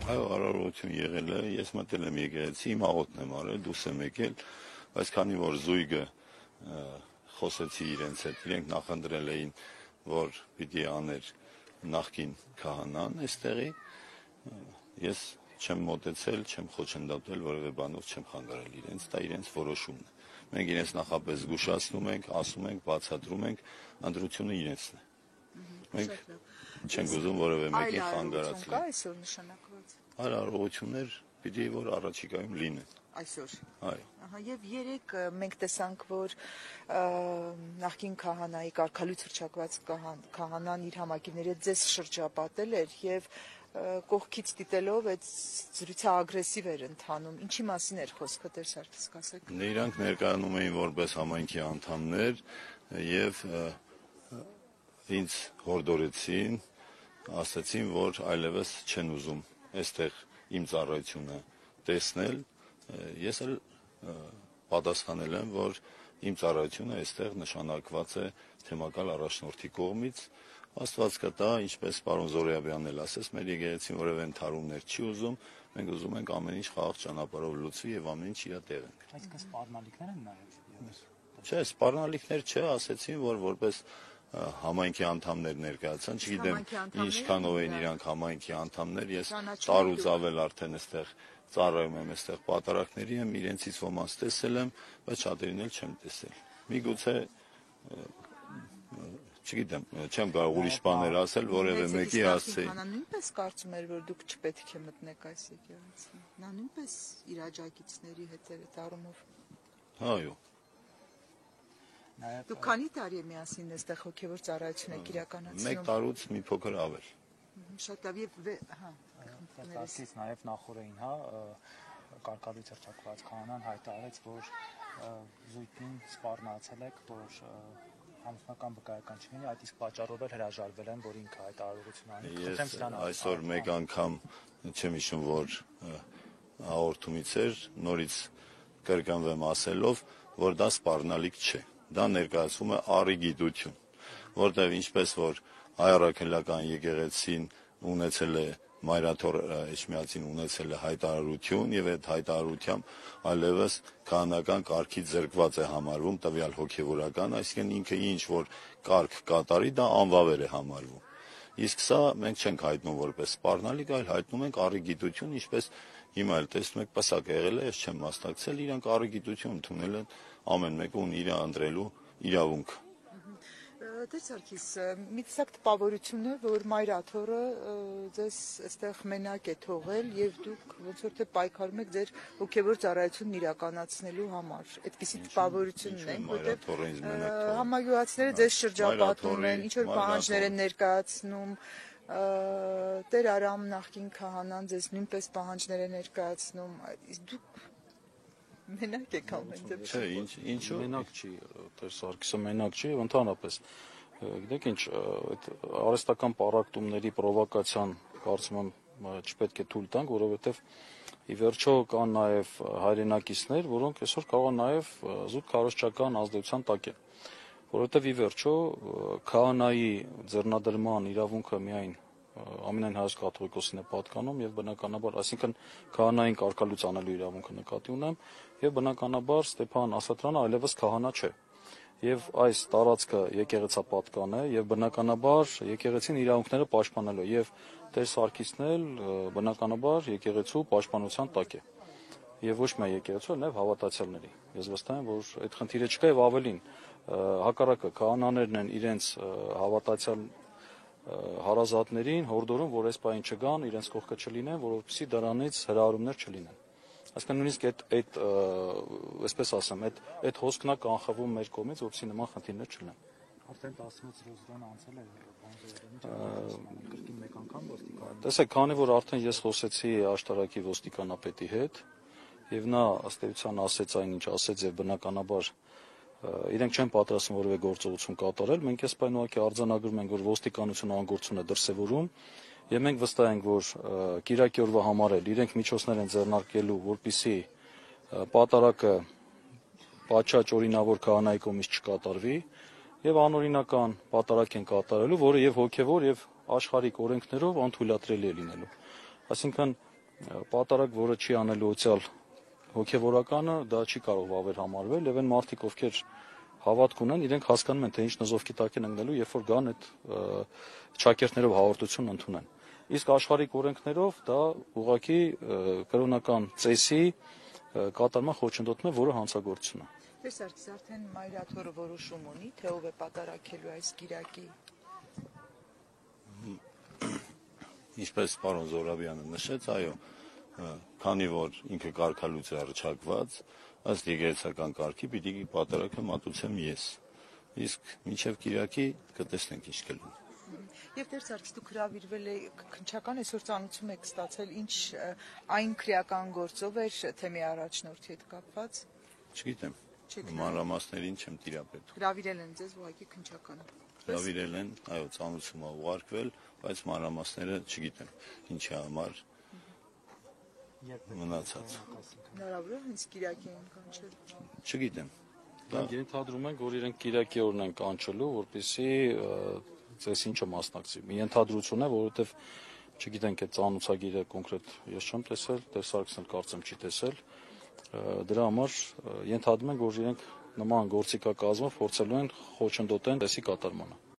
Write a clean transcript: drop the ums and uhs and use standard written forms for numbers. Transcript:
Այո, արարողություն եղել է, ես մտել եմ եկեղեցի, իմ աղոթն եմ արել, դուրս եմ եկել, բայց քանի որ զույգը խոսեցի իրենց հետ, իրենք նախընտրել էին, որ պիտի աներ նախկին քահանան այստեղի, ես չեմ մոտեցել, չեմ խոչընդոտել, որևէ բանով չեմ խանգարել իրենց, դա իրենց որոշումն է։ Մենք իրենց նախապես զգուշացնում ենք, ասում ենք, բացատրում ենք, ընտրությունը իրենցն է։ Մենք չենք ուզում որևէ մեկին խանգարացնել։ Կա այսօր նշանակված։ Արարողություններ պիտի որ առաջիկայում լինեն։ Այսօր։ Այո։ Եվ երեք մենք տեսանք, որ նախկին քահանայի կարգալույց հռչակված քահանան իր համակիների հետ ձեզ շրջապատել էր եւ կողքից դիտելով այդ զրույցը ագրեսիվ էր ընթանում։ Ինչի մասին էր խոսքը, Տեր Սարգիս, կասեք։ Նրանք ներկայանում էին որպես համայնքի անդամներ եւ ինձ հորդորեցին, ասացին, որ այլևս չեն ուզում այստեղ իմ ծառայությունը տեսնել, ես էլ պատասխանել եմ, որ իմ ծառայությունը այստեղ նշանակված է թեմակալ առաջնորդի կողմից, Աստված կտա, ինչպես պարոն Զորայաբյանն էլ ասեց, մեր եկեղեցին որևէ ընդհարումներ չի ուզում, մենք ուզում ենք ամեն ինչ խաղաղ ճանապարհով լուծվի եւ ամեն ինչ իր տեղ ենք։ Այսինքն սպառնալիքներ են նաեւ։ Չէ, սպառնալիքներ չէ, ասեցին, որ որպես համայնքի անդամներ ներկայացան, չգիտեմ ինչքանով են իրանք համայնքի անդամներ, ես տարուց ավել արդեն այստեղ ծառայում եմ, այստեղ պատարակների եմ, իրենցից ոմանց տեսել եմ, բայց շատերին էլ չեմ տեսել։ Միգուցե չգիտեմ, չեմ կարող ուրիշ բաներ ասել, որևէ մեկի ասեի։ Նա նույնպես կարծում էր, որ դուք չպետք է մտնեք այս եկեղեցին։ Նա նույնպես իր աջակիցների հետ էր այդ առումով։ Այո։ Դուք քանի տարի է միասին այստեղ հոգևոր ծառայություն եք իրականացնում։ 1 տարուց մի փոքր ավել։ Շատ լավ եւ Սարգիս նաեւ նախորդին, կարգալույց հռչակված քահանան հայտարարեց, որ զույգին սպառնացել եք, որ ամուսնական վկայական չլինի, այդ իսկ պատճառով էլ հրաժարվել են, որ ինքը հայտարարություն անի։ Ես այսօր մեկ անգամ չեմ հիշում, որ հաղորդումից էր, նորից կրկնվեմ ասելով, որ դա սպառնալիք չէ։ Դա ներկայացվում է առի գիտություն, որտեղ ինչպես որ հայ առաքելական եկեղեցին ունեցել է Մայրաթոր Էջմիածին ունեցել է հայտարարություն եւ այդ հայտարարությամբ այլևս քահանական կարգից զրկված է համարվում տվյալ հոգեվորական, այսինքն ինքը ինչ որ կարգ կատարի, դա անվավեր է համարվում։ Իսկ սա մենք չենք հայտնում որպես սպառնալիք, այլ հայտնում ենք առի գիտություն, ինչպես հիմա էլ տեսնում եք պսակ եղել է, ես չեմ մասնակցել, իրանք առի գիտություն ընդունել են, ամեն մեկը ունի իր ընտրելու իրավունք։ Տեր Սարգիս, մի տեսակ տպավորություն է, որ Մայրաթորը ձեզ այստեղ մենակ է թողել եւ դուք ոնց որ թե պայքարում եք ձեր հոգեվոր ծառայությունն իրականացնելու համար։ Այդպիսի տպավորությունն է, որտեղ համագյուղացիները ձեզ շրջապատում են, ինչ որ պահանջներ են ներկայացնում, Տեր Արամ նախկին քահանան ձեզ նույնպես պահանջներ է ներկայացնում, դուք մենակ եք ամեն դեպքում։ Չէ, ինչու մենակ չի, Տեր Սարգիսը մենակ չի, ընդհանրապես գիտեք ինչ, այդ արհեստական պառակտումների պրովոկացիան կարծում եմ չպետք է թույլ տանք, որովհետև ի վերջո կան նաև հայրենակիցներ, որոնք այսօր կարող են նաև զուտ քարոզչական ազդեցության տակ են, որովհետև ի վերջո քահանայի ձեռնադրման իրավունքը միայն ամենայն հայոց կաթողիկոսին է պատկանում եւ բնականաբար, այսինքն քահանային կարգալույց անելու իրավունքը նկատի ունեմ եւ բնականաբար Ստեփան Ասատրյանը այլևս քահանա չէ։ Եվ այս տարածքը եկեղեցապատկան է եւ բնականաբար եկեղեցին իրավունքները պաշտպանելու եւ Տեր Սարգիսն էլ բնականաբար եկեղեցու պաշտպանության տակ է։ Եվ ոչ միայն եկեղեցու, այլ նաեւ հավատացյալների։ Ես վստահ եմ, որ այդ խնդիրը չկա եւ ավելին հակառակը քահանաներն են իրենց հավատացյալ հարազատներին հորդորում, որ այս պահին չգան, իրենց կողքը չլինեն, որովհետեւ դրանից հրահարումներ չլինեն։ Այսինքն նույնիսկ այդ այսպես ասեմ, այդ հոսքն է կանխվում մեր կողմից, որովհետեւ նման խնդիրներ չլինեն։ Արդեն 16:00 անցել է կրկին մեկ անգամ ոստիկան։ Տեսեք, քանի որ արդեն ես խոսեցի աշտարակի ոստիկանապետի հետ, եւ նա ըստ էության ասեց այն, ինչ ասեց, եւ բնականաբար իրենք չեն պատրաստվում որևէ գործողություն կատարել, մենք այս պայն ուղղակի արձանագրում ենք, որ ոստիկանությունը անգործություն է դրսևորում, եւ մենք վստահ ենք, որ կիրակի օրվա համար էլ իրենք միջոցներ են ձեռնարկելու, որպեսզի պատարակը պատշաճ օրինավոր քահանայի կողմից չկատարվի եւ անօրինական պատարակ են կատարելու, որը եւ հոգեվոր եւ աշխարհիկ օրենքներով անթույլատրելի է լինելու։ Այսինքն պատարագ, որը չի անելու օցիալ հոգևորականը, դա չի կարող վավեր համարվել, եւ այն մարդիկ, ովքեր հավատք ունեն, իրենք հասկանում են, թե ինչ նզովքի տակ են ընկնելու, երբ որ գան այդ ճակերտներով հաղորդություն ընդունեն։ Իսկ աշխարհիկ օրենքներով դա ուղղակի կրոնական ծեսի կատարման խոչընդոտն է, որը հանցագործություն է։ Տեր Սարգիս, արդեն Մայրաթորը որոշում ունի, թե ով է պատարագելու այս գիրակի։ Ինչպես պարոն Զորաբյանը նշեց, այո, քանի որ ինքը կարգալուց է առաջարկված, ըստ եկեղեցական կարգի պիտի պատարագը մատուցեմ ես։ Իսկ մինչև Կիրակի կտեսնենք ինչ կլինի։ Եվ Տեր Սարգիս, դուք հրավիրվել եք քննչական, այսօր ծանոթություն եք ստացել, ինչ այն քրեական գործով էր, թե մի առաջնորդի հետ կապված։ Չգիտեմ, մանրամասներին չեմ տիրապետում։ Հրավիրել են ձեզ ուղղակի քննչական։ Հրավիրել են, այո, ծանոթություն ա ուղարկվել, բայց մանրամասները չգիտեմ, ինչի համար մնացած։ Հնարավոր է հենց Կիրակի են կանչել։ Չգիտեմ։ Մենք ենթադրում ենք, որ իրենք Կիրակի օրն են կանչելու, որպեսզի ձեզ ինչը մասնակցի։ Մի ենթադրություն է, որովհետև չգիտենք այդ ծանոթագիրը կոնկրետ ես չեմ տեսել, Տեր Սարգսն էլ կարծեմ չի տեսել։ Դրա համար ենթադրում ենք, որ իրենք նման գործիքակազմով փորձելու են խոչընդոտեն դեսի կատարմանը։